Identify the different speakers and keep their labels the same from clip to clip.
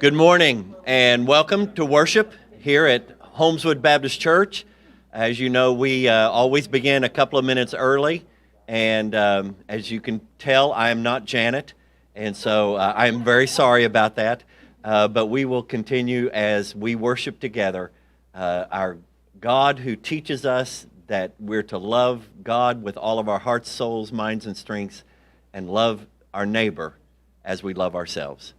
Speaker 1: Good morning and welcome to worship here at Holmeswood Baptist Church. As you know, we always begin a couple of minutes early, and as you can tell, I am not Janet, and so I am very sorry about that, but we will continue as we worship together our God who teaches us that we're to love God with all of our hearts, souls, minds, and strengths, and love our neighbor as we love ourselves.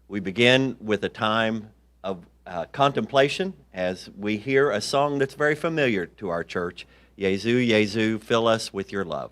Speaker 1: We begin with a time of contemplation as we hear a song that's very familiar to our church, Jesu, Jesu, fill us with your love.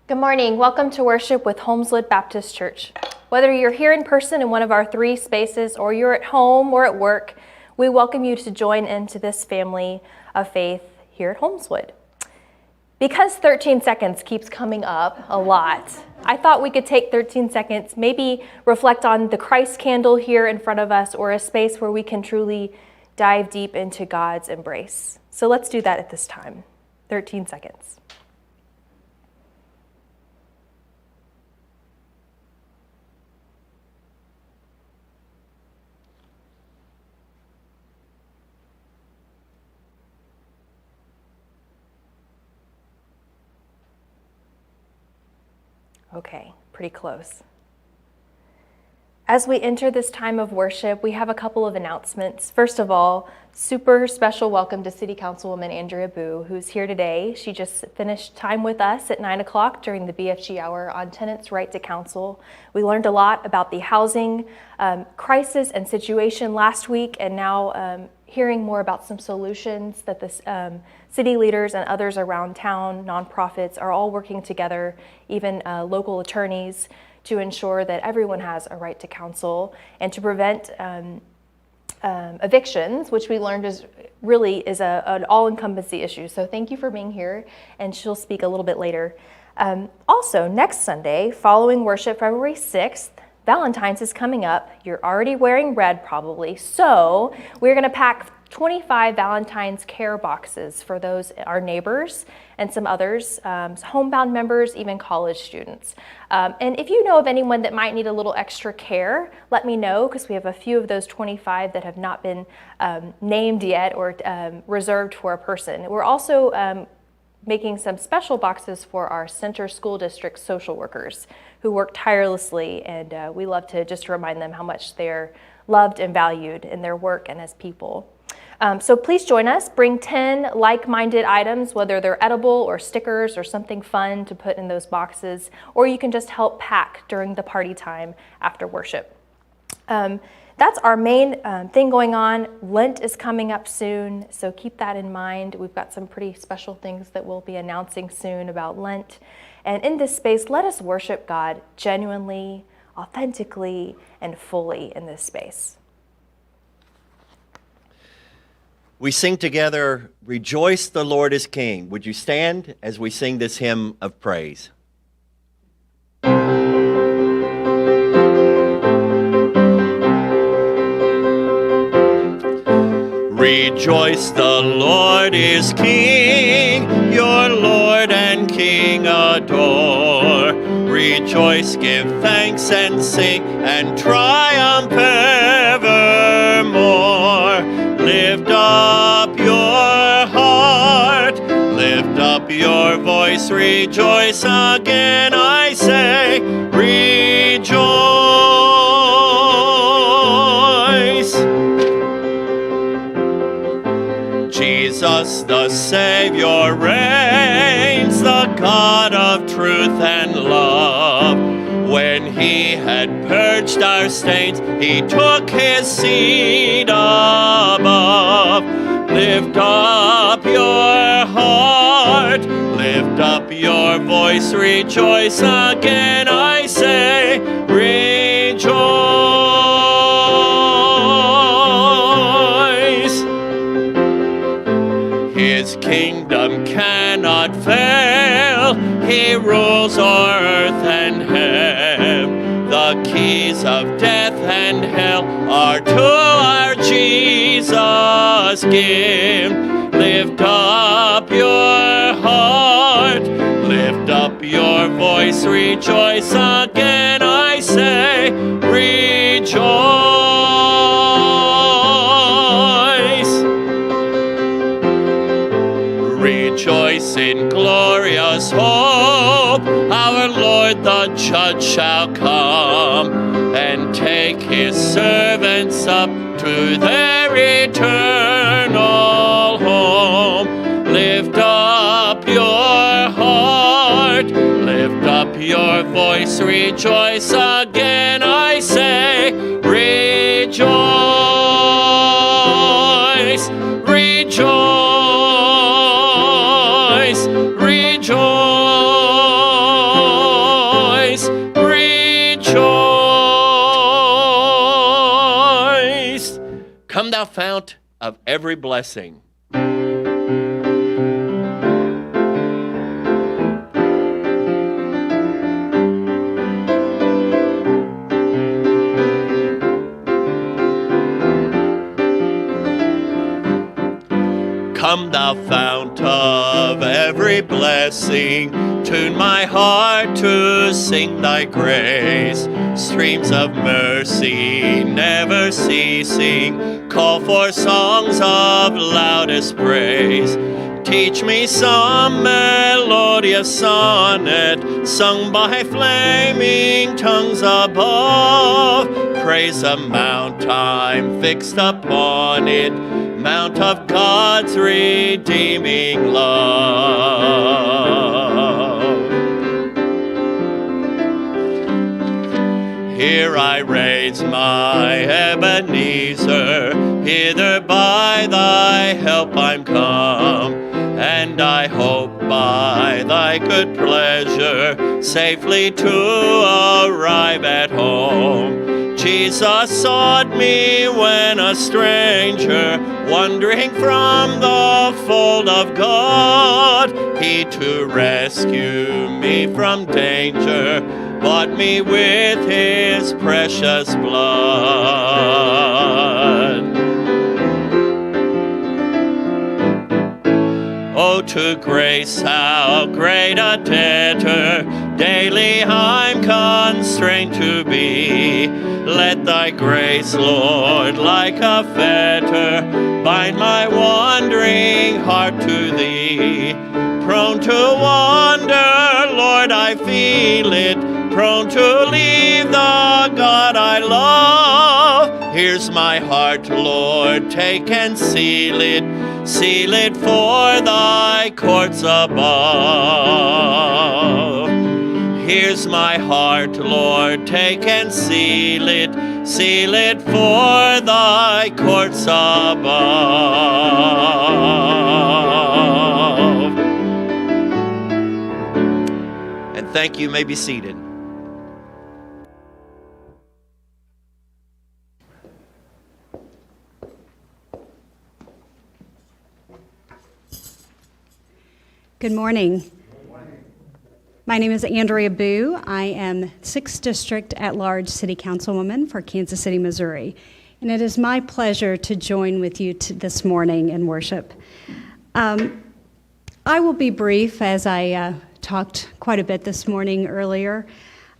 Speaker 2: Good morning. Welcome to worship with Holmeswood Baptist Church. Whether you're here in person in one of our 3 spaces or you're at home or at work, we welcome you to join into this family of faith here at Holmeswood. Because 13 seconds keeps coming up a lot, I thought we could take 13 seconds, maybe reflect on the Christ candle here in front of us or a space where we can truly dive deep into God's embrace. So let's do that at this time. 13 seconds. Okay, pretty close. As we enter this time of worship, we have a couple of announcements. First of all, super special welcome to City Councilwoman Andrea Bough, who's here today. She just finished time with us at 9 o'clock during the BFG hour on Tenants' right to counsel. We learned a lot about the housing crisis and situation last week, and now hearing more about some solutions that the city leaders and others around town, nonprofits, are all working together, even local attorneys, to ensure that everyone has a right to counsel and to prevent evictions, which we learned is an all-encompassing issue. So thank you for being here, and she'll speak a little bit later. Also, next Sunday, following worship, February 6th, Valentine's is coming up. You're already wearing red probably, so we're going to pack 25 Valentine's care boxes for those, our neighbors and some others, homebound members, even college students. And if you know of anyone that might need a little extra care, let me know, because we have a few of those 25 that have not been named yet or reserved for a person. We're also making some special boxes for our Center School District social workers who work tirelessly, and we love to just remind them how much they're loved and valued in their work and as people. So please join us. Bring 10 like-minded items, whether they're edible or stickers or something fun to put in those boxes, or you can just help pack during the party time after worship. That's our main thing going on. Lent is coming up soon, so keep that in mind. We've got some pretty special things that we'll be announcing soon about Lent. And in this space, let us worship God genuinely, authentically, and fully in this space.
Speaker 1: We sing together, "Rejoice, the Lord is King." Would you stand as we sing this hymn of praise? Rejoice, the Lord is King, your Lord and King adore. Rejoice, give thanks and sing, and triumph evermore. Lift up your heart, lift up your voice, rejoice again, I say, rejoice. Jesus the Savior reigns, the God of truth and love. When he had purged our stains, he took his seat above. Lift up your heart, lift up your voice, rejoice again, I say, rejoice. His kingdom cannot fail, he rules o'er earth and heaven. The keys of death and hell are to our Jesus given. Lift up your heart, lift up your voice, rejoice again, I say, rejoice. Rejoice in glorious hope, our Lord the Judge shall come and take his servants up to their eternal home. Lift up your heart, lift up your voice, rejoice again, I say, rejoice, rejoice, rejoice, rejoice. Come thou fount of every blessing. Come thou fount of every blessing, tune my heart to sing thy grace. Streams of mercy never ceasing, call for songs of loudest praise. Teach me some melodious sonnet, sung by flaming tongues above. Praise a mount I'm fixed upon it, mount of God's redeeming love. Here I raise my Ebenezer, hither by thy help I'm come, and I hope by thy good pleasure safely to arrive at home. Jesus sought me when a stranger, wandering from the fold of God. He to rescue me from danger, bought me with his precious blood. to grace, how great a debtor daily I'm constrained to be. Let thy grace, Lord, like a fetter, bind my wandering heart to thee. Prone to wander, Lord, I feel it, prone to leave the God I love. Here's my heart, Lord, take and seal it for thy courts above. Here's my heart, Lord, take and seal it for thy courts above. And thank you, may be seated.
Speaker 3: Good morning. My name is Andrea Bough. I am 6th District at-large City Councilwoman for Kansas City, Missouri. And it is my pleasure to join with you this morning in worship. I will be brief, as I talked quite a bit this morning earlier.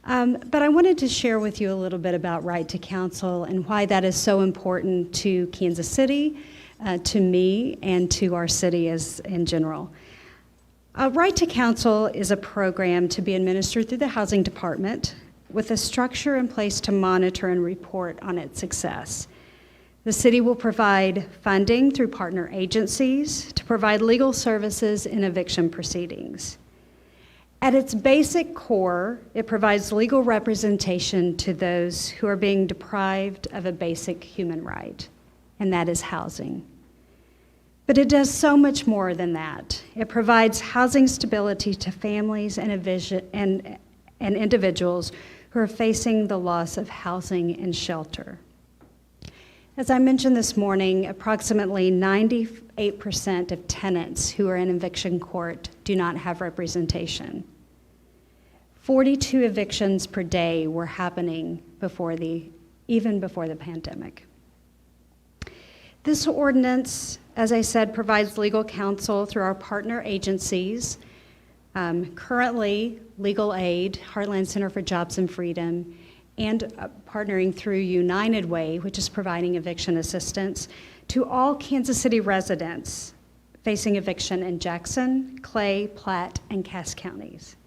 Speaker 3: But I wanted to share with you a little bit about Right to Counsel and why that is so important to Kansas City, to me, and to our city in general. Right to Counsel is a program to be administered through the Housing Department with a structure in place to monitor and report on its success. The city will provide funding through partner agencies to provide legal services in eviction proceedings. At its basic core, it provides legal representation to those who are being deprived of a basic human right, and that is housing. But it does so much more than that. It provides housing stability to families and individuals who are facing the loss of housing and shelter. As I mentioned this morning, approximately 98% of tenants who are in eviction court do not have representation. 42 evictions per day were happening even before the pandemic. This ordinance, as I said, provides legal counsel through our partner agencies. Currently, Legal Aid, Heartland Center for Jobs and Freedom, and partnering through United Way, which is providing eviction assistance to all Kansas City residents facing eviction in Jackson, Clay, Platte, and Cass counties.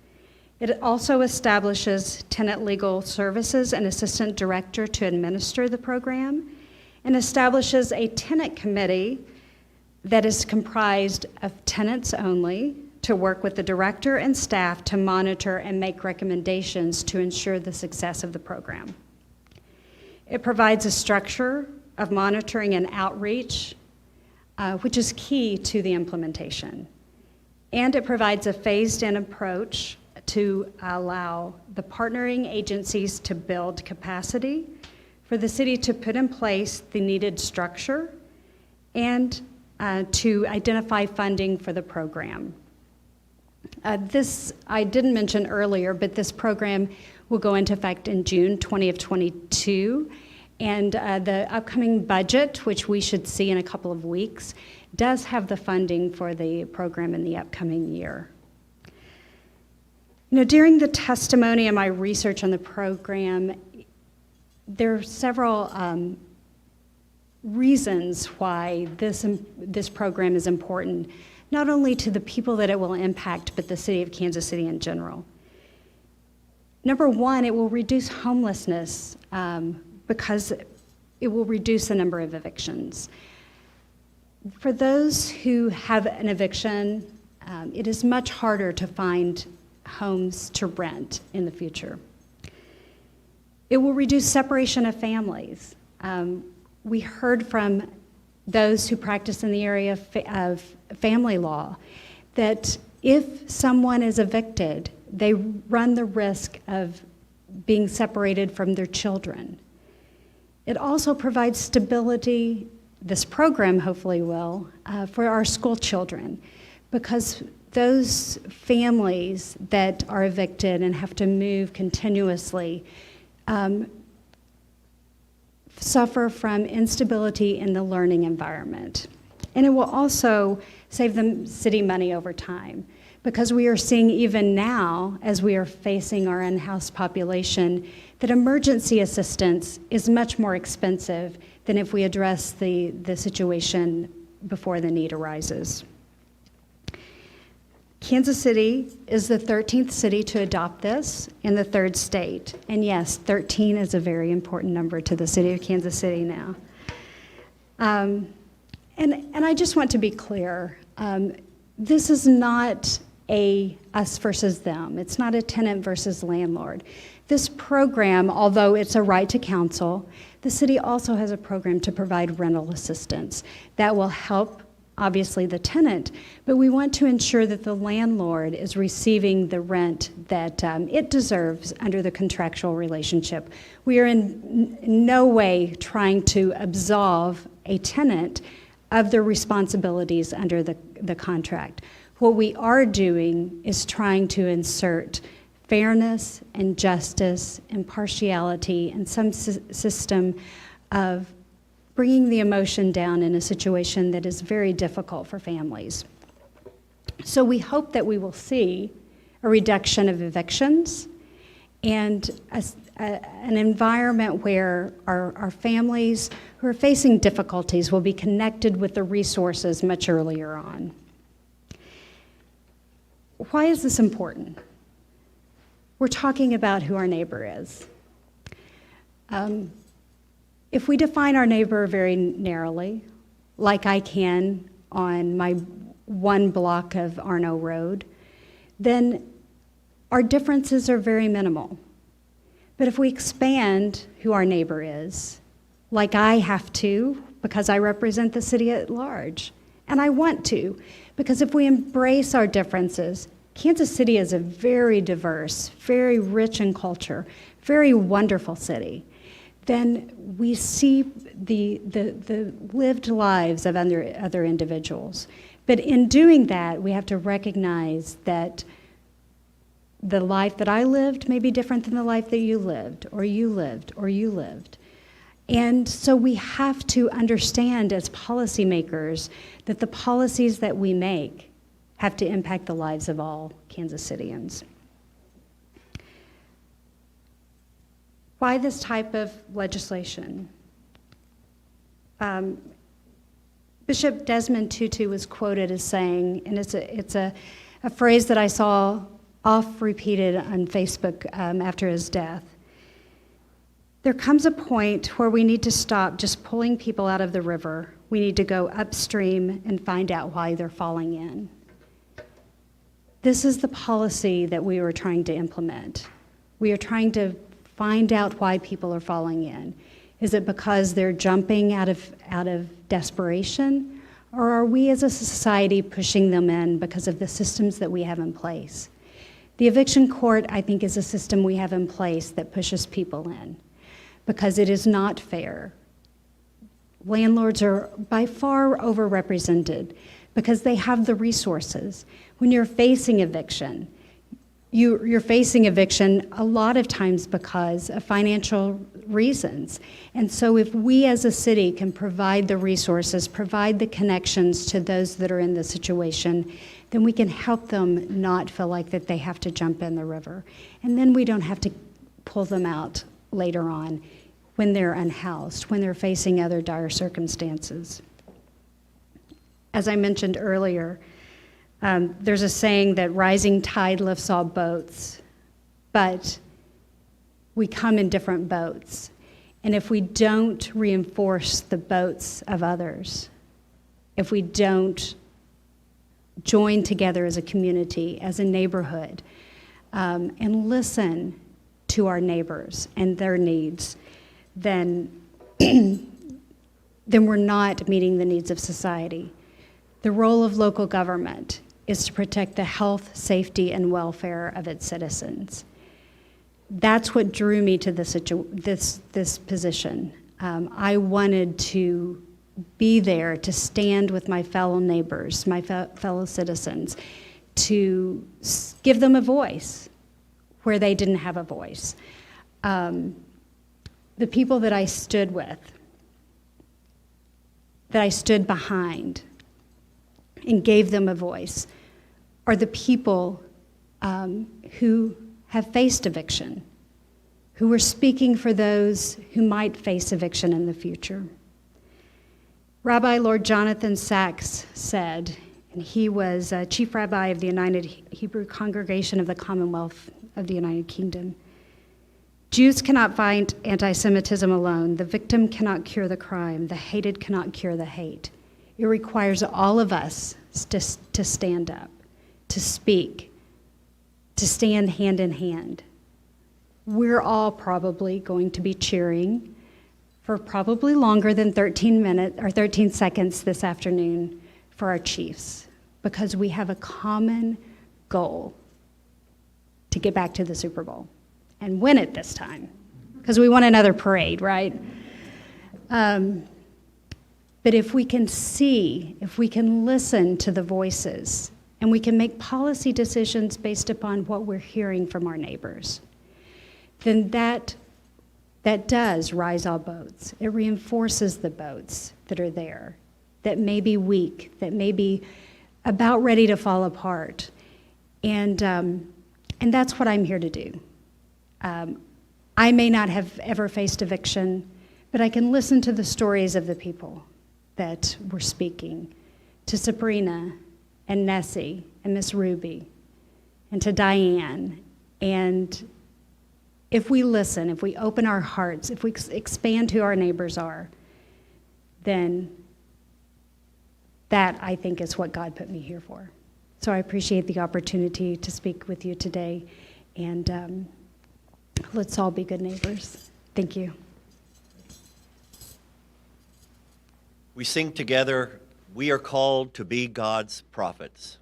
Speaker 3: It also establishes tenant legal services and assistant director to administer the program, and establishes a tenant committee that is comprised of tenants only to work with the director and staff to monitor and make recommendations to ensure the success of the program. It provides a structure of monitoring and outreach, which is key to the implementation. And it provides a phased-in approach to allow the partnering agencies to build capacity, for the city to put in place the needed structure, and to identify funding for the program. This I didn't mention earlier, but this program will go into effect in June 2022, and the upcoming budget, which we should see in a couple of weeks, does have the funding for the program in the upcoming year. During the testimony and my research on the program, there are several reasons why this program is important, not only to the people that it will impact, but the city of Kansas City in general. Number one, it will reduce homelessness because it will reduce the number of evictions. For those who have an eviction, it is much harder to find homes to rent in the future. It will reduce separation of families. We heard from those who practice in the area of family law that if someone is evicted, they run the risk of being separated from their children. It also provides stability, this program hopefully will, for our school children, because those families that are evicted and have to move continuously suffer from instability in the learning environment. And it will also save the city money over time, because we are seeing even now, as we are facing our in-house population, that emergency assistance is much more expensive than if we address the situation before the need arises. Kansas City is the 13th city to adopt this in the 3rd state. And yes, 13 is a very important number to the city of Kansas City now. And I just want to be clear, this is not a us versus them. It's not a tenant versus landlord. This program, although it's a right to counsel, the city also has a program to provide rental assistance that will help, obviously, the tenant, but we want to ensure that the landlord is receiving the rent that it deserves under the contractual relationship. We are in no way trying to absolve a tenant of their responsibilities under the contract. What we are doing is trying to insert fairness and justice, impartiality, and some system of bringing the emotion down in a situation that is very difficult for families. So we hope that we will see a reduction of evictions and an environment where our families who are facing difficulties will be connected with the resources much earlier on. Why is this important? We're talking about who our neighbor is. If we define our neighbor very narrowly, like I can on my one block of Arno Road, then our differences are very minimal. But if we expand who our neighbor is, like I have to, because I represent the city at large, and I want to, because if we embrace our differences, Kansas City is a very diverse, very rich in culture, very wonderful city, then we see the lived lives of other individuals. But in doing that, we have to recognize that the life that I lived may be different than the life that you lived, or you lived, or you lived. And so we have to understand as policymakers that the policies that we make have to impact the lives of all Kansas Cityans. Why this type of legislation? Bishop Desmond Tutu was quoted as saying, and it's a phrase that I saw oft repeated on Facebook after his death. There comes a point where we need to stop just pulling people out of the river. We need to go upstream and find out why they're falling in. This is the policy that we were trying to implement. We are trying to find out why people are falling in. Is it because they're jumping out of desperation? Or are we as a society pushing them in because of the systems that we have in place? The eviction court, I think, is a system we have in place that pushes people in because it is not fair. Landlords are by far overrepresented because they have the resources. When you're facing eviction, you're facing eviction a lot of times because of financial reasons. And so if we as a city can provide the resources, provide the connections to those that are in the situation, then we can help them not feel like that they have to jump in the river. And then we don't have to pull them out later on when they're unhoused, when they're facing other dire circumstances. As I mentioned earlier, there's a saying that rising tide lifts all boats, but we come in different boats. And if we don't reinforce the boats of others, if we don't join together as a community, as a neighborhood, and listen to our neighbors and their needs, then we're not meeting the needs of society. The role of local government is to protect the health, safety, and welfare of its citizens. That's what drew me to this position. I wanted to be there to stand with my fellow neighbors, my fellow citizens, to give them a voice where they didn't have a voice. The people that I stood with, that I stood behind, and gave them a voice are the people who have faced eviction, who were speaking for those who might face eviction in the future. Rabbi Lord Jonathan Sacks said, and he was chief rabbi of the United Hebrew Congregation of the Commonwealth of the United Kingdom, Jews cannot fight anti-Semitism alone. The victim cannot cure the crime. The hated cannot cure the hate. It requires all of us to stand up, to speak, to stand hand in hand. We're all probably going to be cheering for probably longer than 13 seconds this afternoon for our chiefs, because we have a common goal to get back to the Super Bowl and win it this time, because we want another parade, right? But if we can see, if we can listen to the voices, and we can make policy decisions based upon what we're hearing from our neighbors, then that does rise all boats. It reinforces the boats that are there, that may be weak, that may be about ready to fall apart. And that's what I'm here to do. I may not have ever faced eviction, but I can listen to the stories of the people that were speaking, to Sabrina and Nessie and Miss Ruby and to Diane. And if we listen, if we open our hearts, if we expand who our neighbors are, then that, I think, is what God put me here for. So I appreciate the opportunity to speak with you today, and let's all be good neighbors. Thank you.
Speaker 1: We sing together, "We are called to be God's prophets."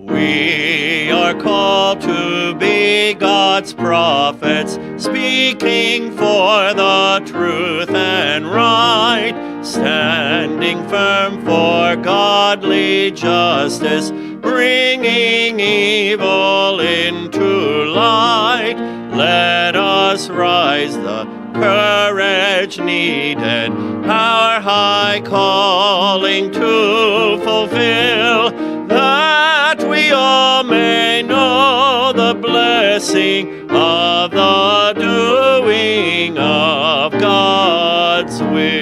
Speaker 1: We are called to be God's prophets, speaking for the truth and right, standing firm for godly justice, bringing evil into light. Let us rise the courage needed, our high calling to fulfill, that we all may know the blessing of the doing of God's will.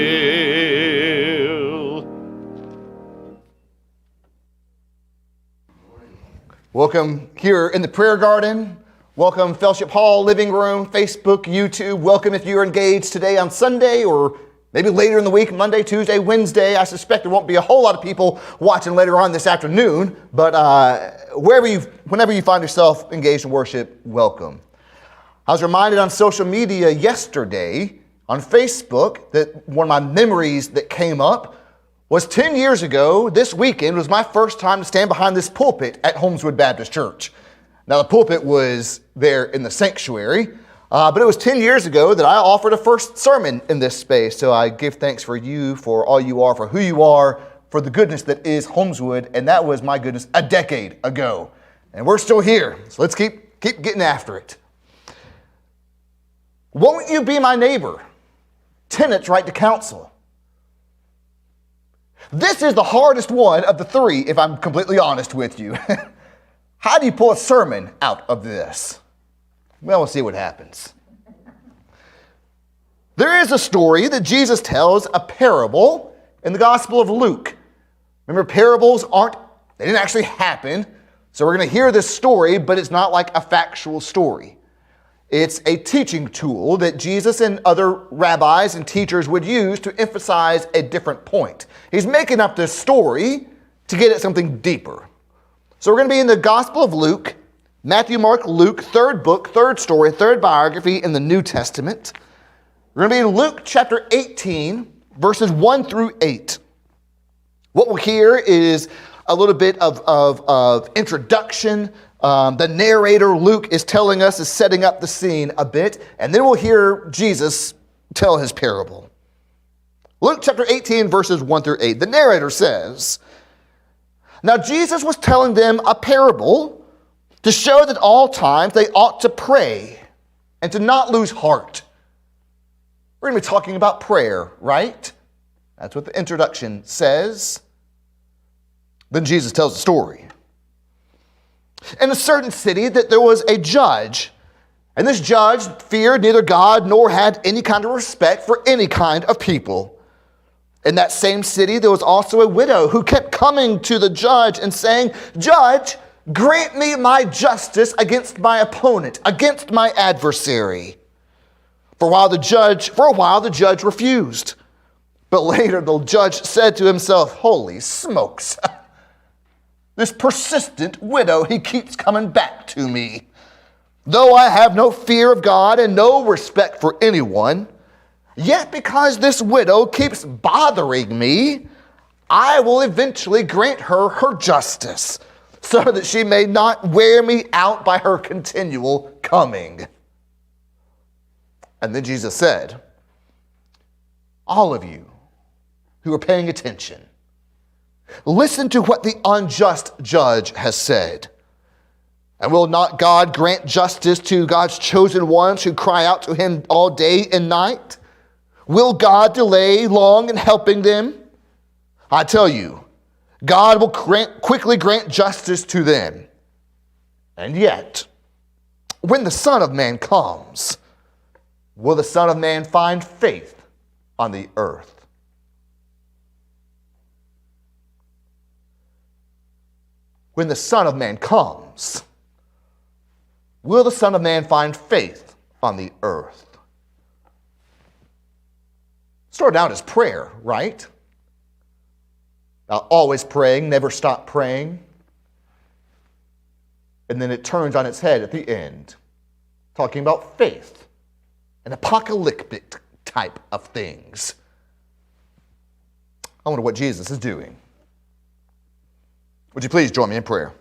Speaker 4: Welcome here in the prayer garden. Welcome Fellowship Hall, living room, Facebook, YouTube. Welcome if you're engaged today on Sunday or maybe later in the week, Monday, Tuesday, Wednesday. I suspect there won't be a whole lot of people watching later on this afternoon, but whenever you find yourself engaged in worship, welcome. I was reminded on social media yesterday on Facebook that one of my memories that came up was 10 years ago. This weekend was my first time to stand behind this pulpit at Holmeswood Baptist Church. Now, the pulpit was there in the sanctuary, but it was 10 years ago that I offered a first sermon in this space. So I give thanks for you, for all you are, for who you are, for the goodness that is Holmeswood. And that was, my goodness, a decade ago. And we're still here. So let's keep getting after it. Won't you be my neighbor? Tenants' right to counsel. This is the hardest one of the three, if I'm completely honest with you. How do you pull a sermon out of this? Well, we'll see what happens. There is a story that Jesus tells, a parable, in the Gospel of Luke. Remember, parables they didn't actually happen. So we're going to hear this story, but it's not like a factual story. It's a teaching tool that Jesus and other rabbis and teachers would use to emphasize a different point. He's making up this story to get at something deeper. So we're going to be in the Gospel of Luke, Matthew, Mark, Luke, third book, third story, third biography in the New Testament. We're going to be in Luke chapter 18, verses 1 through 8. What we'll hear is a little bit of introduction. The narrator, Luke, is setting up the scene a bit, and then we'll hear Jesus tell his parable. Luke chapter 18, verses 1 through 8. The narrator says, "Now Jesus was telling them a parable to show that all times they ought to pray and to not lose heart. We're going to be talking about prayer, right? That's what the introduction says. Then Jesus tells the story. In a certain city that there was a judge, and this judge feared neither God nor had any kind of respect for any kind of people. In that same city there was also a widow who kept coming to the judge and saying, "Judge, grant me my justice against my opponent, against my adversary." For a while the judge refused. But later the judge said to himself, "Holy smokes, this persistent widow, he keeps coming back to me. Though I have no fear of God and no respect for anyone, yet because this widow keeps bothering me, I will eventually grant her her justice, so that she may not wear me out by her continual coming." And then Jesus said, "All of you who are paying attention, listen to what the unjust judge has said. And will not God grant justice to God's chosen ones who cry out to him all day and night? Will God delay long in helping them? I tell you, God will quickly grant justice to them. And yet, when the Son of Man comes, will the Son of Man find faith on the earth?" When the Son of Man comes, will the Son of Man find faith on the earth? Started out as prayer, right? About always praying, never stop praying. And then it turns on its head at the end, talking about faith and apocalyptic type of things. I wonder what Jesus is doing. Would you please join me in prayer?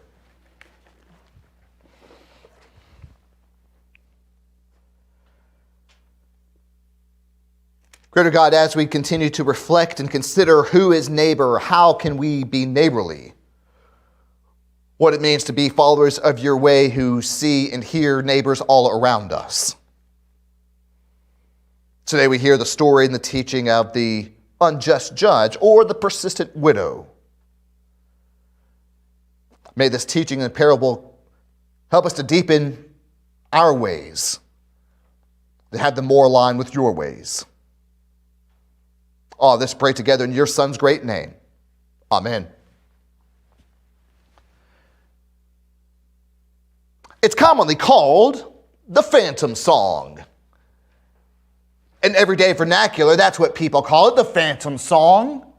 Speaker 4: Greater God, as we continue to reflect and consider who is neighbor, how can we be neighborly? What it means to be followers of your way who see and hear neighbors all around us. Today we hear the story and the teaching of the unjust judge or the persistent widow. May this teaching and parable help us to deepen our ways, to have them more aligned with your ways. All this pray together in your Son's great name. Amen. It's commonly called the Phantom Song. In everyday vernacular, that's what people call it, the Phantom Song.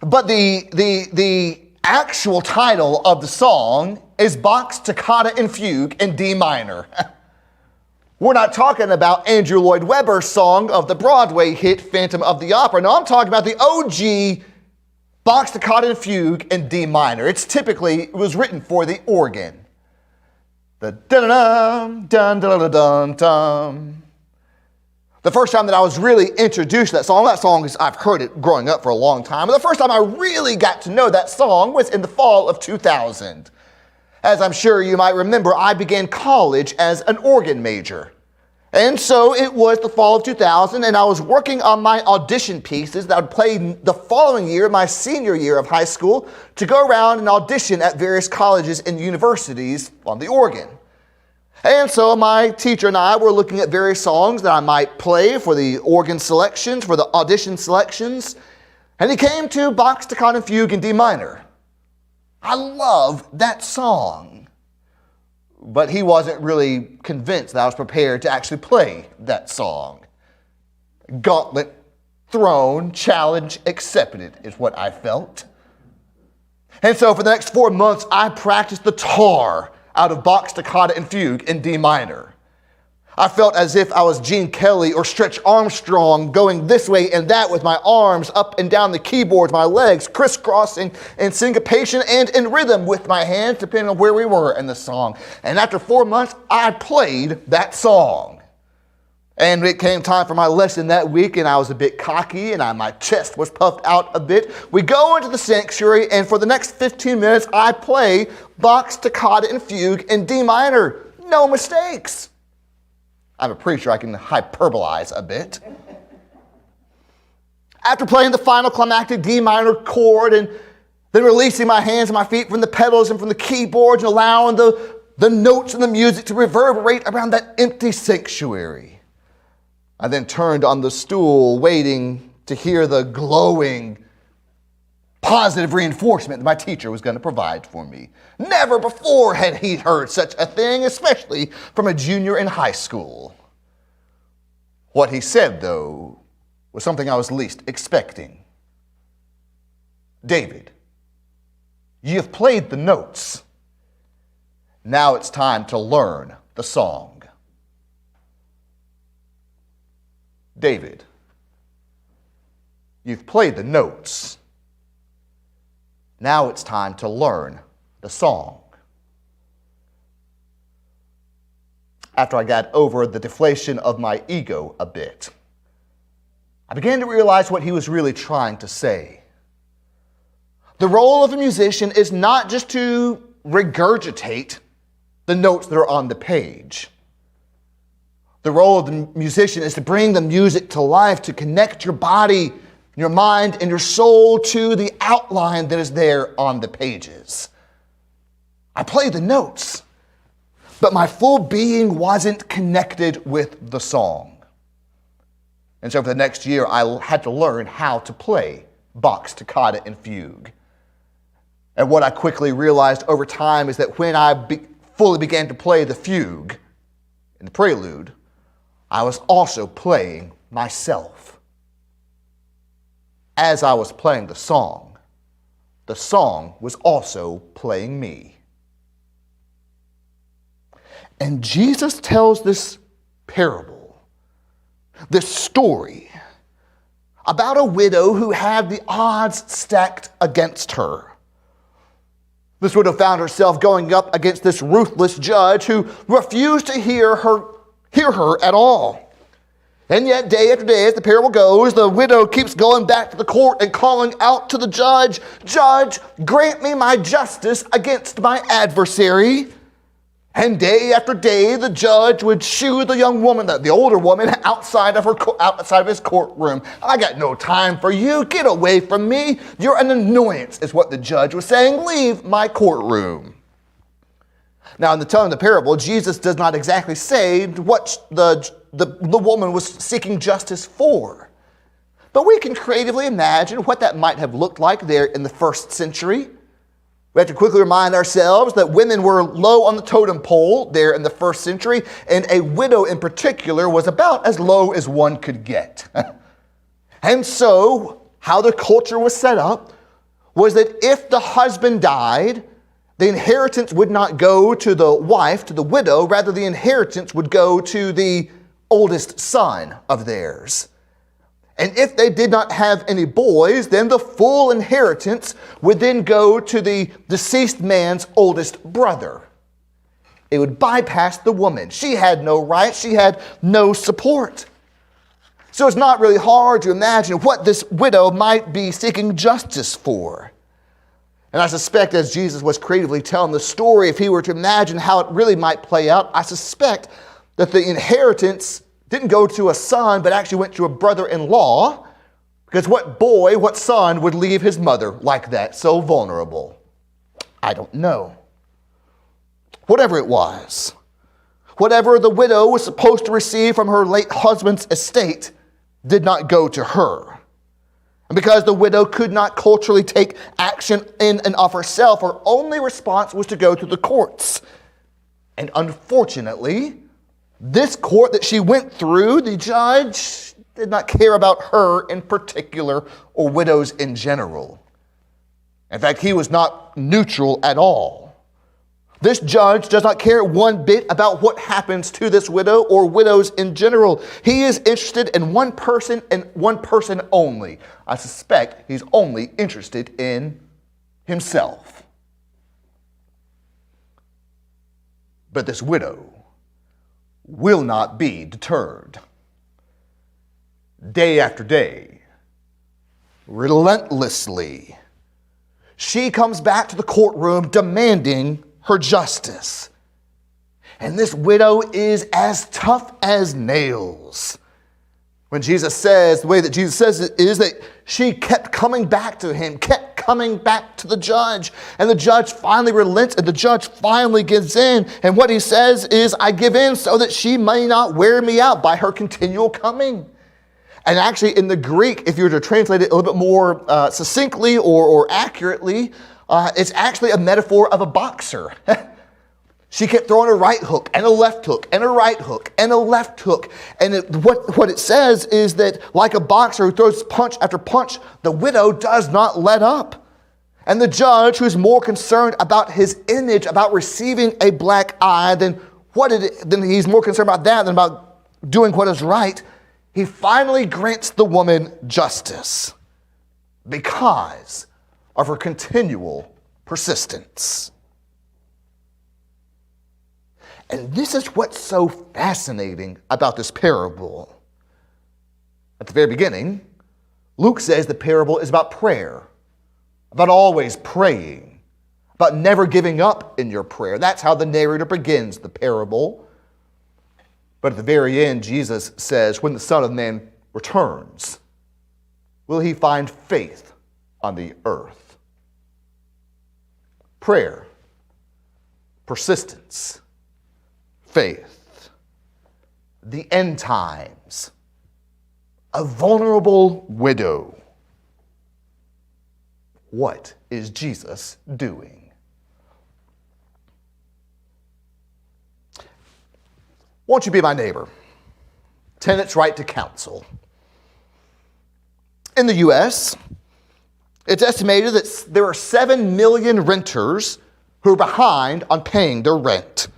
Speaker 4: But the actual title of the song is Bach's Toccata and Fugue in D minor. We're not talking about Andrew Lloyd Webber's song of the Broadway hit Phantom of the Opera. No, I'm talking about the OG Bach's Toccata and Fugue in D minor. It was written for the organ. The dun-dun-dun, dun-dun-dun-dun. The first time that I was really introduced to that song is, I've heard it growing up for a long time, but the first time I really got to know that song was in the fall of 2000. As I'm sure you might remember, I began college as an organ major. And so it was the fall of 2000, and I was working on my audition pieces that I would play the following year, my senior year of high school, to go around and audition at various colleges and universities on the organ. And so my teacher and I were looking at various songs that I might play for the organ selections, for the audition selections, and he came to Bach's Toccata and Fugue in D minor. I love that song, but he wasn't really convinced that I was prepared to actually play that song. Gauntlet thrown, challenge accepted is what I felt. And so for the next 4 months, I practiced the tar out of Bach's Toccata and Fugue in D minor. I felt as if I was Gene Kelly or Stretch Armstrong going this way and that with my arms up and down the keyboards, my legs crisscrossing in syncopation and in rhythm with my hands, depending on where we were in the song. And after 4 months, I played that song. And it came time for my lesson that week, and I was a bit cocky, and my chest was puffed out a bit. We go into the sanctuary, and for the next 15 minutes, I play Bach's Toccata and Fugue in D minor. No mistakes. I'm a preacher, I can hyperbolize a bit. After playing the final climactic D minor chord, and then releasing my hands and my feet from the pedals and from the keyboards, and allowing the notes and the music to reverberate around that empty sanctuary, I then turned on the stool, waiting to hear the glowing, positive reinforcement that my teacher was going to provide for me. Never before had he heard such a thing, especially from a junior in high school. What he said, though, was something I was least expecting. David, you have played the notes. Now it's time to learn the song. David, you've played the notes. Now it's time to learn the song. After I got over the deflation of my ego a bit, I began to realize what he was really trying to say. The role of a musician is not just to regurgitate the notes that are on the page. The role of the musician is to bring the music to life, to connect your body, your mind, and your soul to the outline that is there on the pages. I play the notes, but my full being wasn't connected with the song. And so for the next year, I had to learn how to play Bach's Toccata and Fugue. And what I quickly realized over time is that when I fully began to play the fugue and the prelude, I was also playing myself. As I was playing the song was also playing me. And Jesus tells this parable, this story, about a widow who had the odds stacked against her. This widow found herself going up against this ruthless judge who refused to hear her at all. And yet, day after day, as the parable goes, the widow keeps going back to the court and calling out to the judge, "Judge, grant me my justice against my adversary." And day after day, the judge would shoo the young woman, the older woman, outside of his courtroom. "I got no time for you. Get away from me. You're an annoyance," is what the judge was saying. "Leave my courtroom." Now, in the telling of the parable, Jesus does not exactly say what the woman was seeking justice for. But we can creatively imagine what that might have looked like there in the first century. We have to quickly remind ourselves that women were low on the totem pole there in the first century, and a widow in particular was about as low as one could get. And so, how the culture was set up was that if the husband died, the inheritance would not go to the wife, to the widow, rather the inheritance would go to the oldest son of theirs. And if they did not have any boys, then the full inheritance would then go to the deceased man's oldest brother. It would bypass the woman. She had no rights. She had no support. So it's not really hard to imagine what this widow might be seeking justice for. And I suspect as Jesus was creatively telling the story, if he were to imagine how it really might play out, I suspect that the inheritance didn't go to a son, but actually went to a brother-in-law, because what son would leave his mother like that, so vulnerable? I don't know. Whatever it was, whatever the widow was supposed to receive from her late husband's estate did not go to her. And because the widow could not culturally take action in and of herself, her only response was to go to the courts. And unfortunately, this court that she went through, the judge did not care about her in particular or widows in general. In fact, he was not neutral at all. This judge does not care one bit about what happens to this widow or widows in general. He is interested in one person and one person only. I suspect he's only interested in himself. But this widow will not be deterred. day after day, relentlessly. She comes back to the courtroom demanding her justice. And this widow is as tough as nails. When Jesus says, the way that Jesus says it is that she kept coming back to him, kept coming back to the judge. And the judge finally relents and the judge finally gives in. And what he says is, I give in so that she may not wear me out by her continual coming. And actually in the Greek, if you were to translate it a little bit more succinctly or accurately, it's actually a metaphor of a boxer. She kept throwing a right hook and a left hook and a right hook and a left hook. And what it says is that like a boxer who throws punch after punch, the widow does not let up. And the judge, who's more concerned about his image, about receiving a black eye, then he's more concerned about that than about doing what is right, he finally grants the woman justice because of her continual persistence. And this is what's so fascinating about this parable. At the very beginning, Luke says the parable is about prayer, about always praying, about never giving up in your prayer. That's how the narrator begins the parable. But at the very end, Jesus says, when the Son of Man returns, will he find faith on the earth? Prayer, persistence, faith, the end times, a vulnerable widow. What is Jesus doing? Won't you be my neighbor? Tenants' right to counsel. In the U.S., it's estimated that there are 7 million renters who are behind on paying their rent.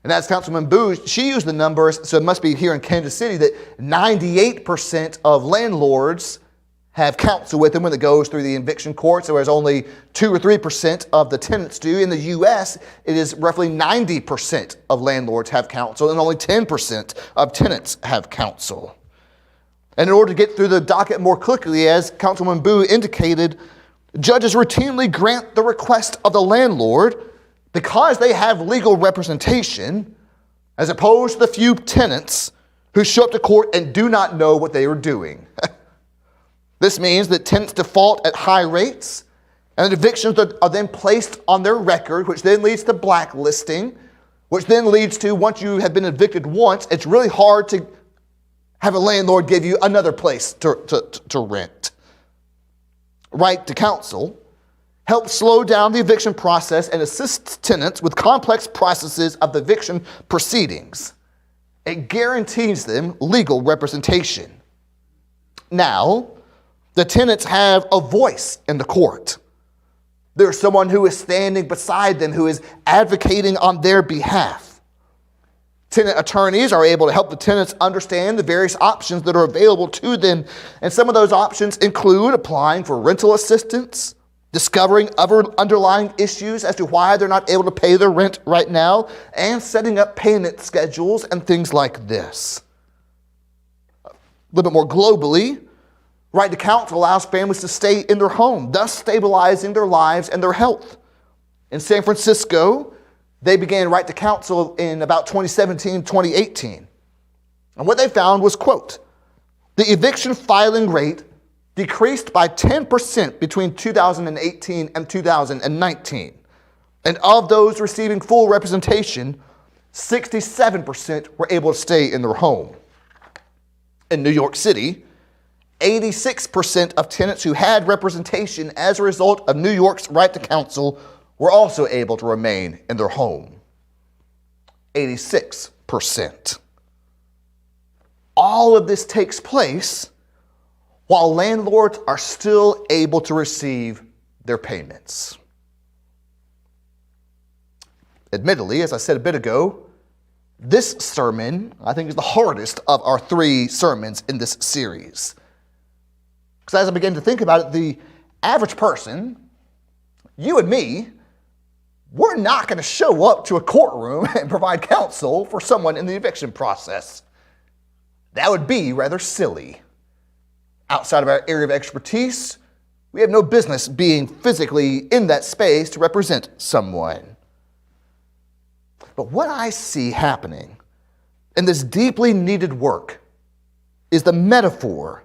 Speaker 4: And as Councilwoman Bough, she used the numbers, so it must be here in Kansas City, that 98% of landlords have counsel with them when it goes through the eviction courts, whereas only 2 or 3% of the tenants do. In the U.S., it is roughly 90% of landlords have counsel, and only 10% of tenants have counsel. And in order to get through the docket more quickly, as Councilwoman Bough indicated, judges routinely grant the request of the landlord because they have legal representation, as opposed to the few tenants who show up to court and do not know what they are doing. This means that tenants default at high rates, and evictions are then placed on their record, which then leads to blacklisting, which then leads to, once you have been evicted once, it's really hard to have a landlord give you another place to rent. Right to counsel helps slow down the eviction process and assists tenants with complex processes of the eviction proceedings. It guarantees them legal representation. Now, the tenants have a voice in the court. There's someone who is standing beside them, who is advocating on their behalf. Tenant attorneys are able to help the tenants understand the various options that are available to them. And some of those options include applying for rental assistance, discovering other underlying issues as to why they're not able to pay their rent right now, and setting up payment schedules and things like this. A little bit more globally, right to counsel allows families to stay in their home, thus stabilizing their lives and their health. In San Francisco, they began right to counsel in about 2017, 2018. And what they found was, quote, the eviction filing rate decreased by 10% between 2018 and 2019. And of those receiving full representation, 67% were able to stay in their home. In New York City, 86% of tenants who had representation as a result of New York's right to counsel were also able to remain in their home. 86%. All of this takes place while landlords are still able to receive their payments. Admittedly, as I said a bit ago, this sermon, I think, is the hardest of our 3 sermons in this series. Because as I began to think about it, the average person, you and me, we're not going to show up to a courtroom and provide counsel for someone in the eviction process. That would be rather silly. Outside of our area of expertise, we have no business being physically in that space to represent someone. But what I see happening in this deeply needed work is the metaphor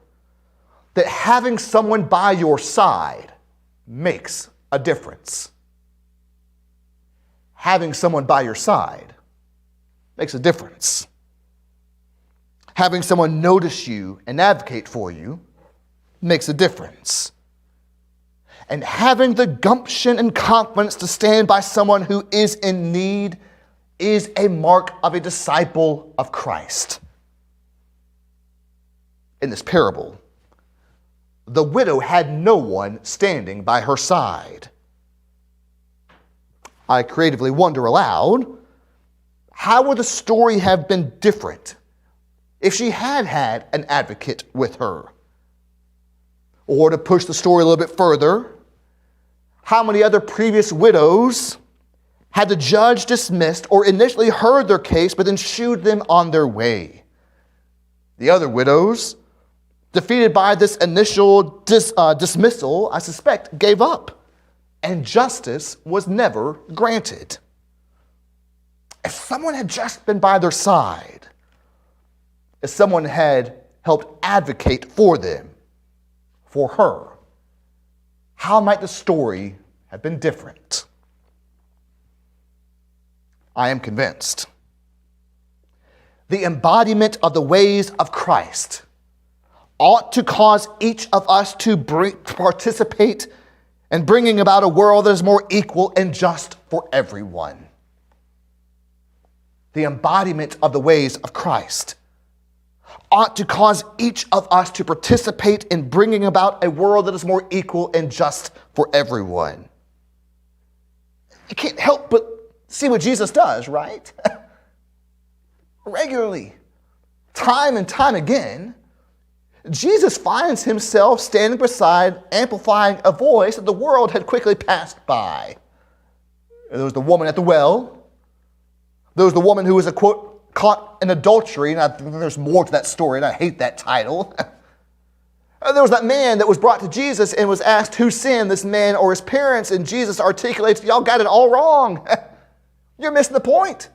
Speaker 4: that having someone by your side makes a difference. Having someone by your side makes a difference. Having someone notice you and advocate for you makes a difference. And having the gumption and confidence to stand by someone who is in need is a mark of a disciple of Christ. In this parable, the widow had no one standing by her side. I creatively wonder aloud, how would the story have been different if she had had an advocate with her? Or to push the story a little bit further, how many other previous widows had the judge dismissed or initially heard their case but then shooed them on their way? The other widows, defeated by this initial dismissal, I suspect, gave up, and justice was never granted. If someone had just been by their side, if someone had helped advocate for them, for her, how might the story have been different? I am convinced the embodiment of the ways of Christ ought to cause each of us to participate in bringing about a world that is more equal and just for everyone. The embodiment of the ways of Christ ought to cause each of us to participate in bringing about a world that is more equal and just for everyone. You can't help but see what Jesus does, right? Regularly, time and time again, Jesus finds himself standing beside, amplifying a voice that the world had quickly passed by. There was the woman at the well. There was the woman who was, a quote, caught in adultery, and I think there's more to that story, and I hate that title. There was that man that was brought to Jesus and was asked who sinned, this man or his parents, and Jesus articulates, y'all got it all wrong. You're missing the point.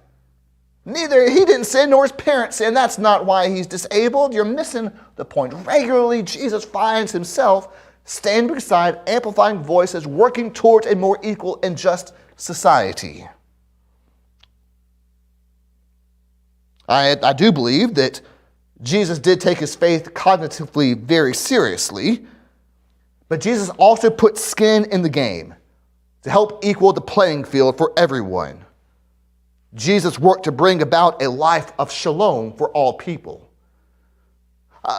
Speaker 4: Neither he didn't sin nor his parents sinned. That's not why he's disabled. You're missing the point. Regularly, Jesus finds himself standing beside amplifying voices, working towards a more equal and just society. I do believe that Jesus did take his faith cognitively very seriously, but Jesus also put skin in the game to help equal the playing field for everyone. Jesus worked to bring about a life of shalom for all people.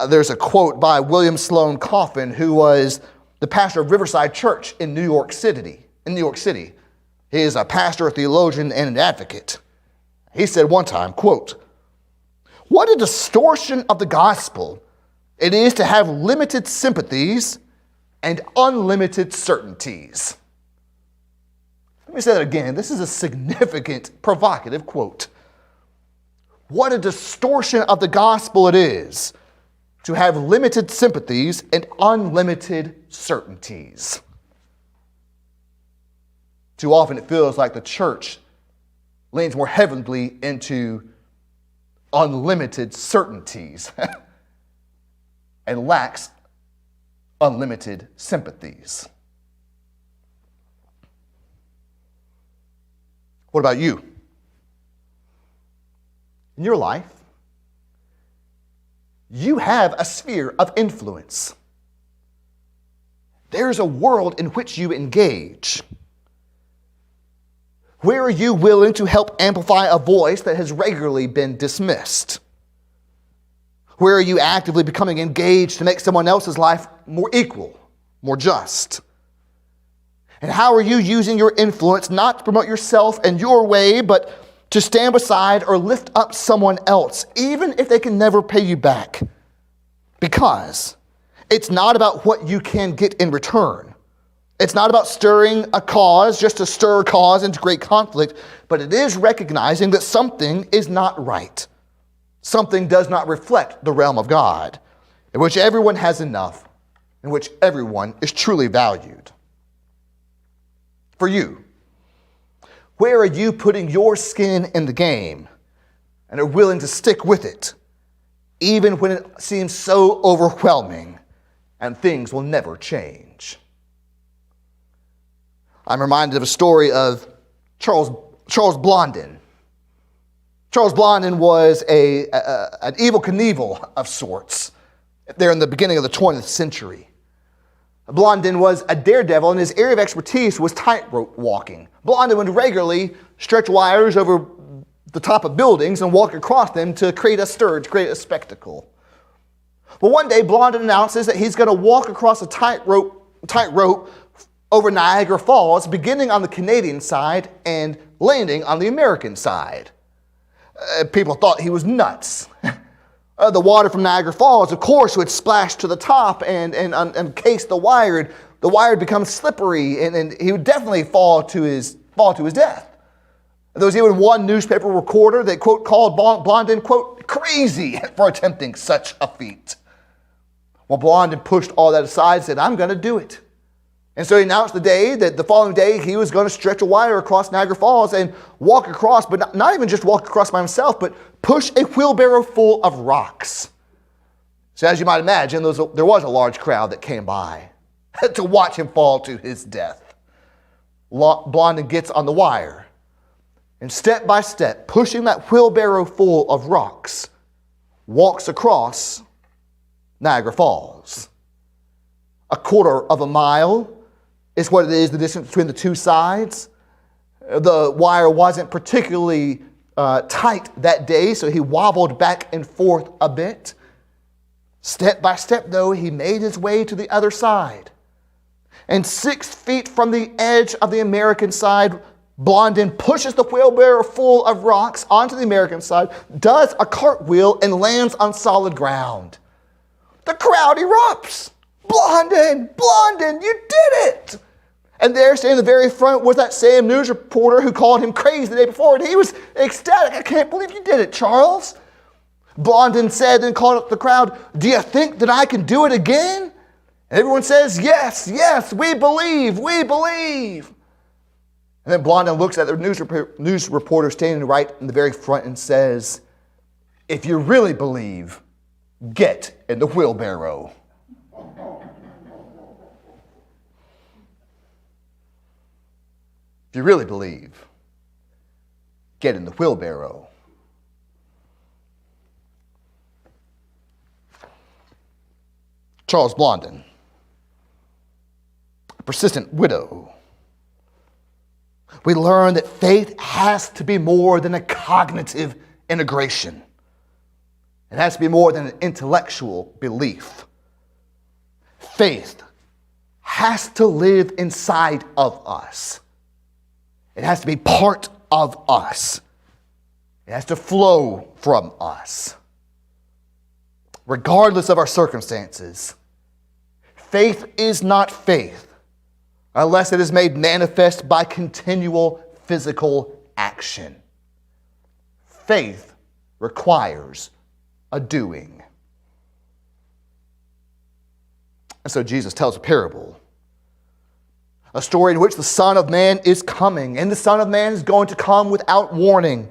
Speaker 4: There's a quote by William Sloane Coffin, who was the pastor of Riverside Church in New York City. He is a pastor, a theologian, and an advocate. He said one time, quote, "What a distortion of the gospel it is to have limited sympathies and unlimited certainties." Let me say that again. This is a significant, provocative quote. What a distortion of the gospel it is to have limited sympathies and unlimited certainties. Too often it feels like the church leans more heavily into unlimited certainties and lacks unlimited sympathies. What about you? In your life, you have a sphere of influence. There's a world in which you engage. Where are you willing to help amplify a voice that has regularly been dismissed? Where are you actively becoming engaged to make someone else's life more equal, more just? And how are you using your influence not to promote yourself and your way, but to stand beside or lift up someone else, even if they can never pay you back? Because it's not about what you can get in return. It's not about stirring a cause just to stir a cause into great conflict, but it is recognizing that something is not right. something does not reflect the realm of God, in which everyone has enough, in which everyone is truly valued. For you, where are you putting your skin in the game and are willing to stick with it, even when it seems so overwhelming and things will never change? I'm reminded of a story of Charles Blondin. Charles Blondin was an Evel Knievel of sorts there in the beginning of the 20th century. Blondin was a daredevil, and his area of expertise was tightrope walking. Blondin would regularly stretch wires over the top of buildings and walk across them to create a stir, to create a spectacle. But one day, Blondin announces that he's going to walk across a tightrope over Niagara Falls, beginning on the Canadian side and landing on the American side. People thought he was nuts. The water from Niagara Falls, of course, would splash to the top and encase the wire. The wire would become slippery, and he would definitely fall to his death. There was even one newspaper reporter that, quote, called Blondin, quote, crazy for attempting such a feat. Well, Blondin pushed all that aside and said, I'm going to do it. And so he announced the following day he was going to stretch a wire across Niagara Falls and walk across, but not even just walk across by himself, but push a wheelbarrow full of rocks. So as you might imagine, there was a large crowd that came by to watch him fall to his death. Blondin gets on the wire, and step by step, pushing that wheelbarrow full of rocks, walks across Niagara Falls. A quarter of a mile is what it is, the distance between the two sides. The wire wasn't particularly tight that day, so he wobbled back and forth a bit. Step by step, though, he made his way to the other side. And 6 feet from the edge of the American side, Blondin pushes the wheelbarrow full of rocks onto the American side, does a cartwheel, and lands on solid ground. The crowd erupts. Blondin, you did it! And there, standing in the very front, was that same news reporter who called him crazy the day before, and he was ecstatic. I can't believe you did it, Charles. Blondin said and called up the crowd, do you think that I can do it again? And everyone says, yes, we believe. And then Blondin looks at the news reporter standing right in the very front and says, if you really believe, get in the wheelbarrow. If you really believe, get in the wheelbarrow. Charles Blondin, a persistent widow. We learn that faith has to be more than a cognitive integration. It has to be more than an intellectual belief. Faith has to live inside of us. It has to be part of us. It has to flow from us. Regardless of our circumstances, faith is not faith unless it is made manifest by continual physical action. Faith requires a doing. And so Jesus tells a parable, a story in which the Son of Man is coming, and the Son of Man is going to come without warning.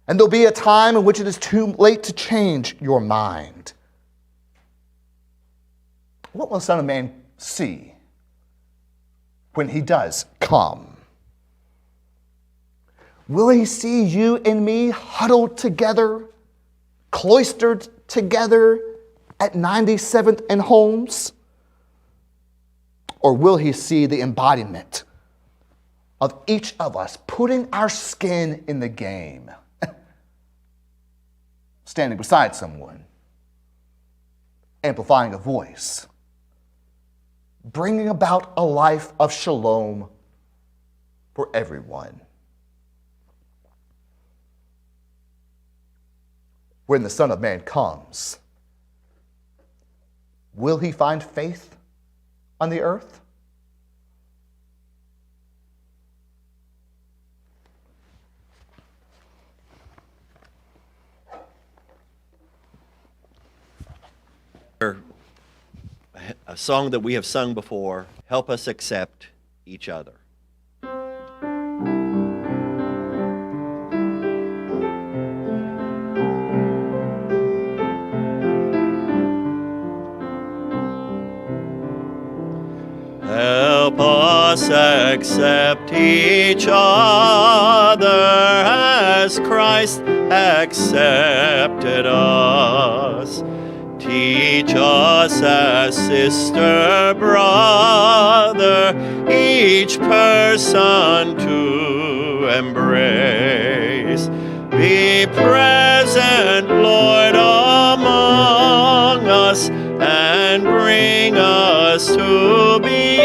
Speaker 4: And there'll be a time in which it is too late to change your mind. What will the Son of Man see when he does come? Will he see you and me huddled together, cloistered together at 97th and Holmes? Or will he see the embodiment of each of us putting our skin in the game? Standing beside someone, amplifying a voice, bringing about a life of shalom for everyone. When the Son of Man comes, will he find faith on the earth?
Speaker 1: a song that we have sung before, Help Us Accept Each Other. Help us accept each other as Christ accepted us. Teach us as sister, brother, each person to embrace. Be present, Lord, among us, and bring us to believe.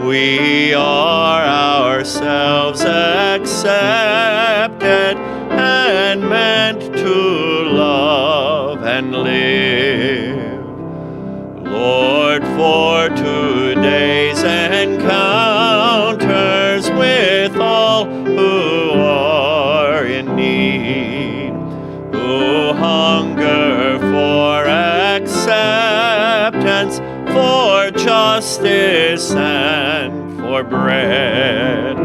Speaker 1: We are ourselves accepted and meant to love and live. Lord, for today's encounters with all who are in need, who hunger for acceptance, for justice and for bread.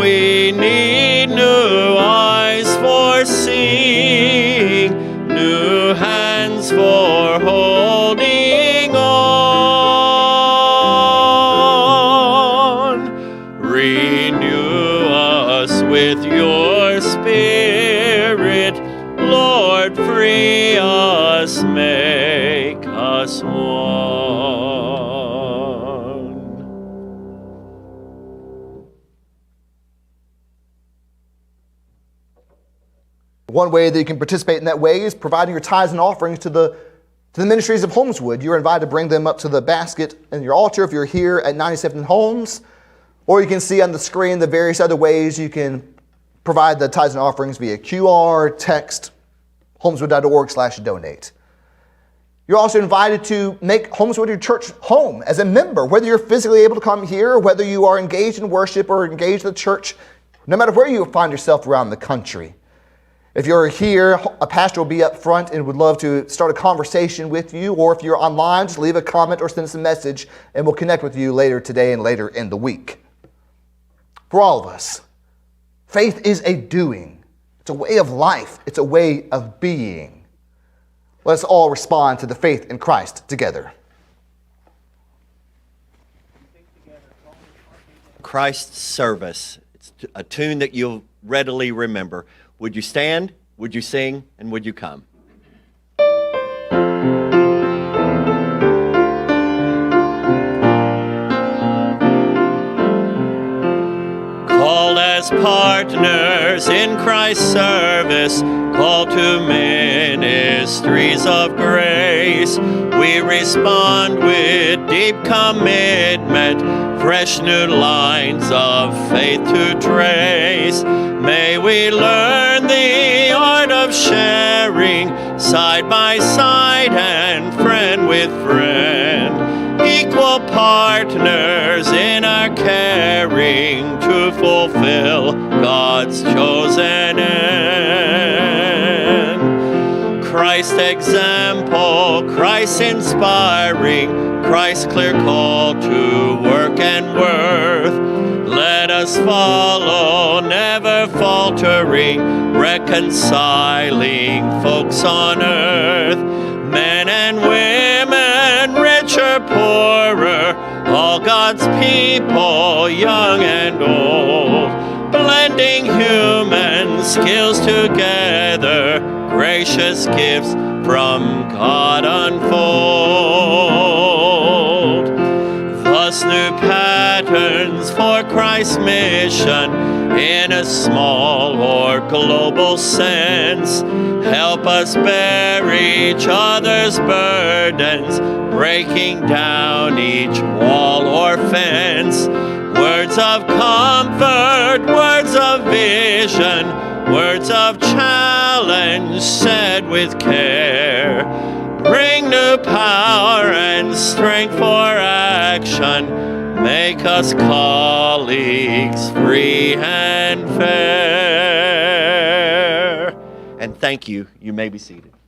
Speaker 1: We need new eyes for seeing, new hands for holding on. Renew us with your Spirit, Lord, free us, make us one.
Speaker 4: One way that you can participate in that way is providing your tithes and offerings to the ministries of Holmeswood. You're invited to bring them up to the basket in your altar if you're here at 97 Holmes, or you can see on the screen the various other ways you can provide the tithes and offerings via QR, text, holmeswood.org/donate. You're also invited to make Holmeswood your church home as a member, whether you're physically able to come here, whether you are engaged in worship or engaged in the church, no matter where you find yourself around the country. If you're here, a pastor will be up front and would love to start a conversation with you, or if you're online, just leave a comment or send us a message and we'll connect with you later today and later in the week. For all of us, faith is a doing. It's a way of life. It's a way of being. Let's all respond to the faith in Christ together.
Speaker 1: Christ's service. It's a tune that you'll readily remember. Would you stand, would you sing, and would you come? Called as partners in Christ's service, called to ministries of grace, we respond with deep commitment, fresh new lines of faith to trace. May we learn the art of sharing, side by side and friend with friend, equal partners in our caring to fulfill God's chosen end. Christ example, Christ inspiring, Christ's clear call to work and worth. Let us follow, never faltering, reconciling folks on earth, men and women, rich or poorer, all God's people, young and old, blending human skills together, gracious gifts from God unfold. Thus new patterns for Christ's mission in a small or global sense. Help us bear each other's burdens, breaking down each wall or fence. Words of comfort, words of vision, words of challenge said with care. Bring new power and strength for action. Make us colleagues free and fair. And thank you. You may be seated.
Speaker 4: Well,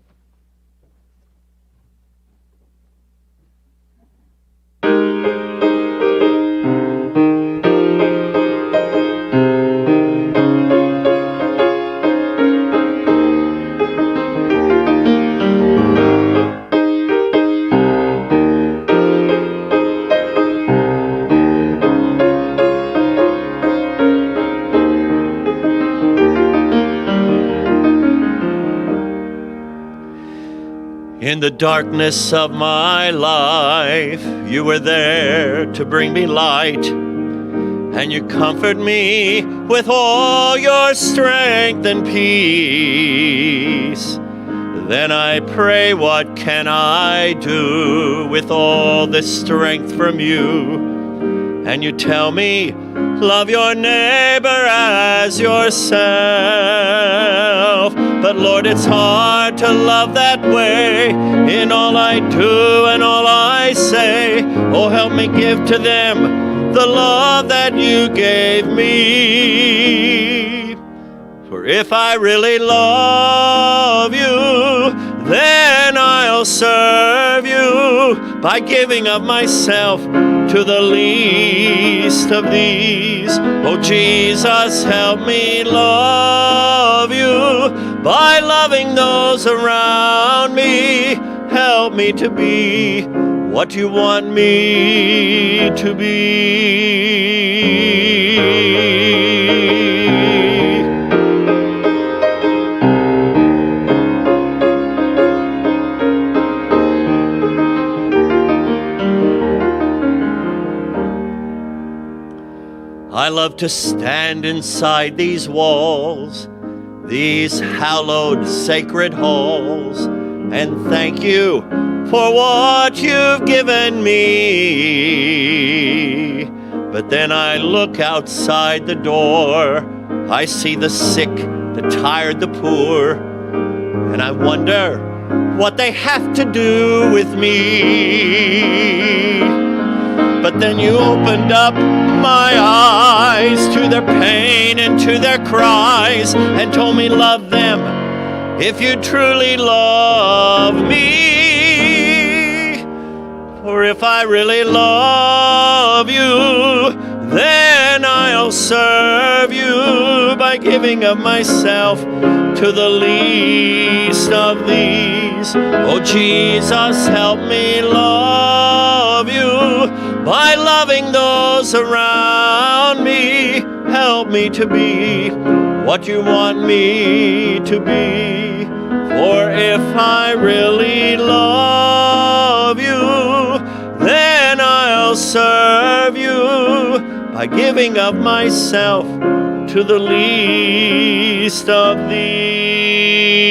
Speaker 1: In the darkness of my life, you were there to bring me light, and you comfort me with all your strength and peace. Then I pray, what can I do with all this strength from you? And you tell me, love your neighbor as yourself. But Lord, it's hard to love that way in all I do and all I say. Oh, help me give to them the love that you gave me. For if I really love you, then I'll serve you by giving of myself to the least of these. Oh, Jesus, help me love you by loving those around me. Help me to be what you want me to be. I love to stand inside these walls, these hallowed sacred halls, and thank you for what you've given me. But then I look outside the door, I see the sick, the tired, the poor, and I wonder what they have to do with me. But then you opened up my eyes to their pain and to their cries and told me, love them if you truly love me. For if I really love you, then I'll serve you by giving of myself to the least of these. Oh, Jesus, help me love you by loving those around me. Help me to be what you want me to be. For if I really love you, then I'll serve you by giving of myself to the least of these.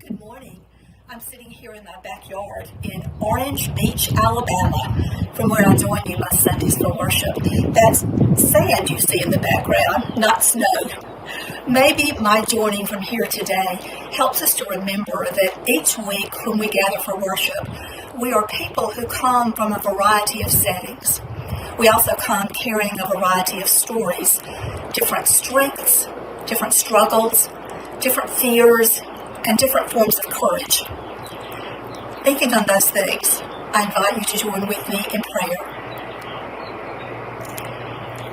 Speaker 5: Good morning. I'm sitting here in my backyard in Orange Beach, Alabama, from where I join you my Sundays for worship. That's sand you see in the background, not snow. Maybe my joining from here today helps us to remember that each week when we gather for worship, we are people who come from a variety of settings. We also come carrying a variety of stories, different strengths, different struggles, different fears, and different forms of courage. Thinking on those things, I invite you to join with me in prayer.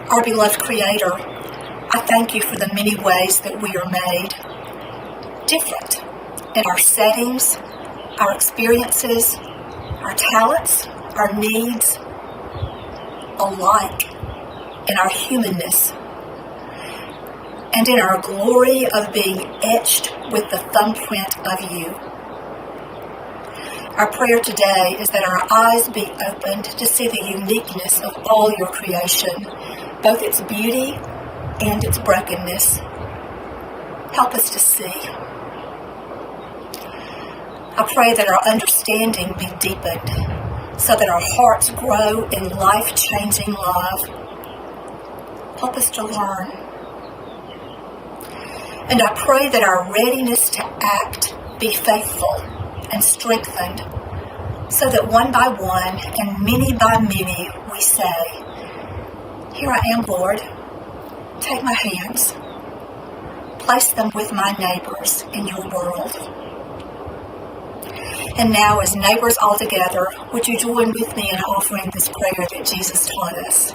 Speaker 5: Our beloved Creator, I thank you for the many ways that we are made different in our settings, our experiences, our talents, our needs, alike in our humanness, and in our glory of being etched with the thumbprint of you. Our prayer today is that our eyes be opened to see the uniqueness of all your creation, both its beauty and its brokenness. Help us to see. I pray that our understanding be deepened so that our hearts grow in life-changing love. Help us to learn. And I pray that our readiness to act be faithful and strengthened, so that one by one and many by many we say, here I am, Lord. Take my hands. Place them with my neighbors in your world. And now, as neighbors all together, would you join with me in offering this prayer that Jesus taught us?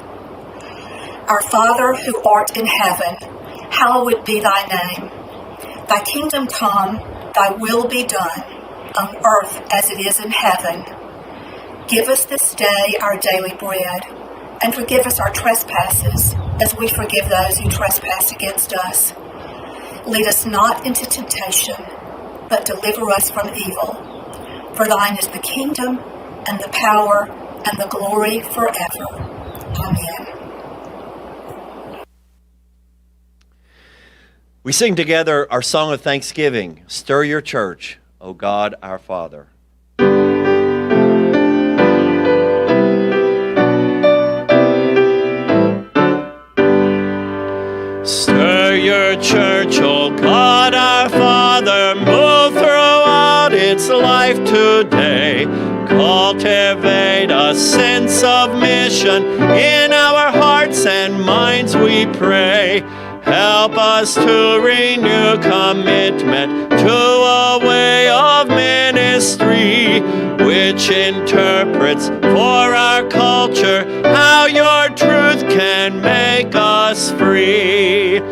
Speaker 5: Our Father, who art in heaven, hallowed be thy name. Thy kingdom come, thy will be done, on earth as it is in heaven. Give us this day our daily bread, and forgive us our trespasses, as we forgive those who trespass against us. Lead us not into temptation, but deliver us from evil. For thine is the kingdom, and the power, and the glory forever. Amen.
Speaker 1: We sing together our song of thanksgiving, Stir Your Church, O God our Father. Stir your church, O God our Father, move throughout its life today. Cultivate a sense of mission in our hearts and minds, we pray. Help us to renew commitment to a way of ministry which interprets for our culture how your truth can make us free.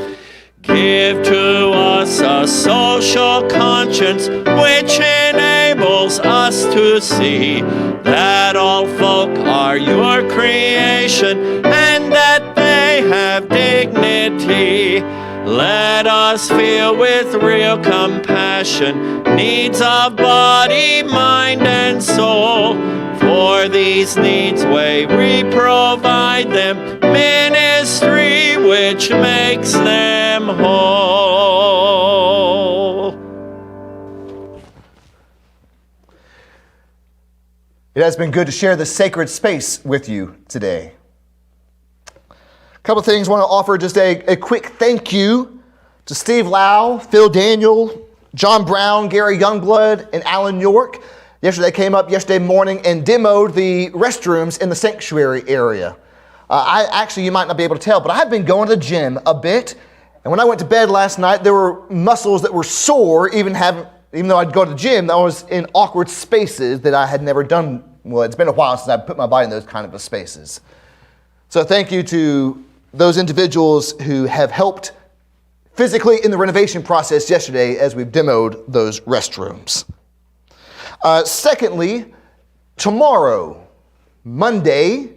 Speaker 1: Give to us a social conscience which enables us to see that all folk are your creation and that they have dignity. Let us feel with real compassion needs of body, mind, and soul. For these needs way we provide them ministry which makes them whole.
Speaker 4: It has been good to share this sacred space with you today. A couple things I want to offer, just a quick thank you to Steve Lau, Phil Daniel, John Brown, Gary Youngblood, and Alan York. They came up yesterday morning and demoed the restrooms in the sanctuary area. You might not be able to tell, but I've been going to the gym a bit. And when I went to bed last night, there were muscles that were sore, even though I'd go to the gym, I was in awkward spaces that I had never done. Well, it's been a while since I put my body in those kind of spaces. So thank you to those individuals who have helped physically in the renovation process yesterday as we've demoed those restrooms. Secondly, tomorrow, Monday,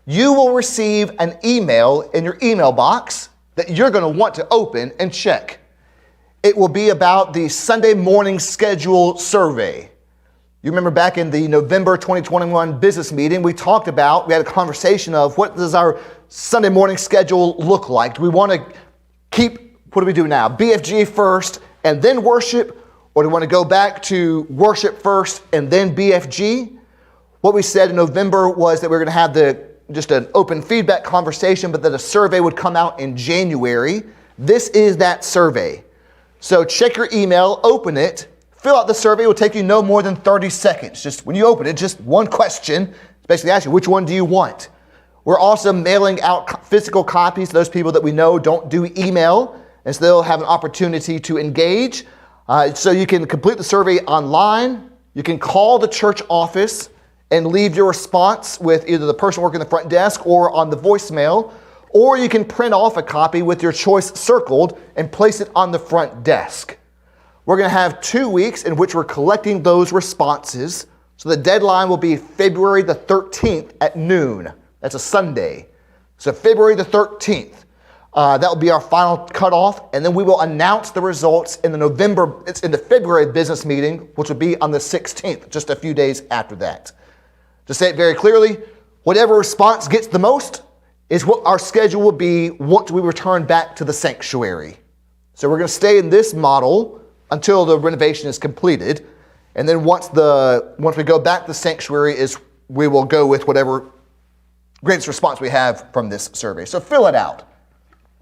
Speaker 4: you will receive an email in your email box that you're going to want to open and check. It will be about the Sunday morning schedule survey. You remember back in the November 2021 business meeting, we had a conversation of what does our Sunday morning schedule look like? Do we want to what do we do now? BFG first and then worship? Or do we want to go back to worship first and then BFG? What we said in November was that we're going to have just an open feedback conversation, but that a survey would come out in January. This is that survey. So check your email, open it, fill out the survey. It will take you no more than 30 seconds. Just when you open it, just one question. It's basically asking, which one do you want? We're also mailing out physical copies to those people that we know don't do email, and so they'll have an opportunity to engage. So you can complete the survey online. You can call the church office and leave your response with either the person working the front desk or on the voicemail, or you can print off a copy with your choice circled and place it on the front desk. We're going to have 2 weeks in which we're collecting those responses. So the deadline will be February the 13th at noon. That's a Sunday. So February the 13th. That will be our final cutoff, and then we will announce the results in the February business meeting, which will be on the 16th, just a few days after that. To say it very clearly, whatever response gets the most is what our schedule will be once we return back to the sanctuary. So we're going to stay in this model until the renovation is completed, and then once we go back to the sanctuary, we will go with whatever greatest response we have from this survey. So fill it out.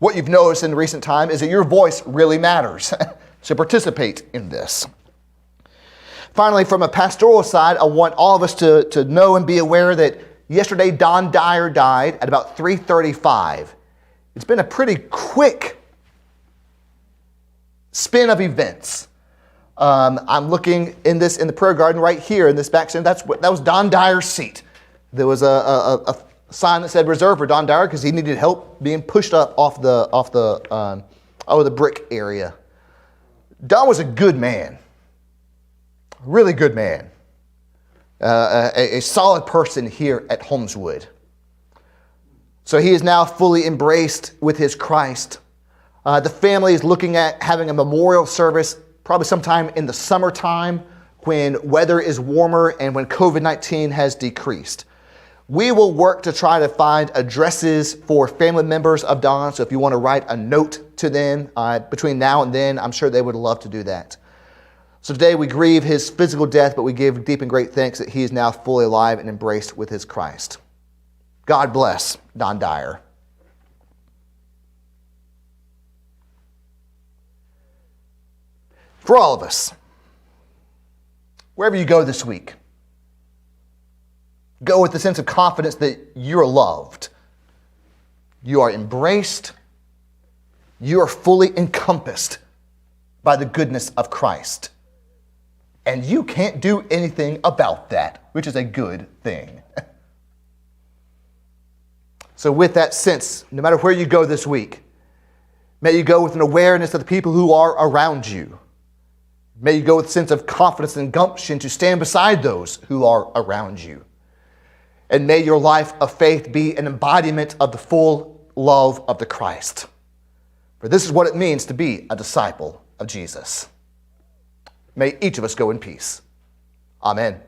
Speaker 4: What you've noticed in recent time is that your voice really matters. So participate in this. Finally, from a pastoral side, I want all of us to know and be aware that yesterday Don Dyer died at about 3:35. It's been a pretty quick spin of events. I'm looking in the prayer garden right here in this back center. That was Don Dyer's seat. There was a sign that said reserved for Don Dyer because he needed help being pushed up off the brick area. Don was a good man, really good man, a solid person here at Holmeswood. So he is now fully embraced with his Christ. The family is looking at having a memorial service probably sometime in the summertime when weather is warmer and when COVID-19 has decreased. We will work to try to find addresses for family members of Don, so if you want to write a note to them between now and then, I'm sure they would love to do that. So today we grieve his physical death, but we give deep and great thanks that he is now fully alive and embraced with his Christ. God bless Don Dyer. For all of us, wherever you go this week, go with the sense of confidence that you're loved, you are embraced, you are fully encompassed by the goodness of Christ. And you can't do anything about that, which is a good thing. So with that sense, no matter where you go this week, may you go with an awareness of the people who are around you. May you go with a sense of confidence and gumption to stand beside those who are around you. And may your life of faith be an embodiment of the full love of the Christ. For this is what it means to be a disciple of Jesus. May each of us go in peace. Amen.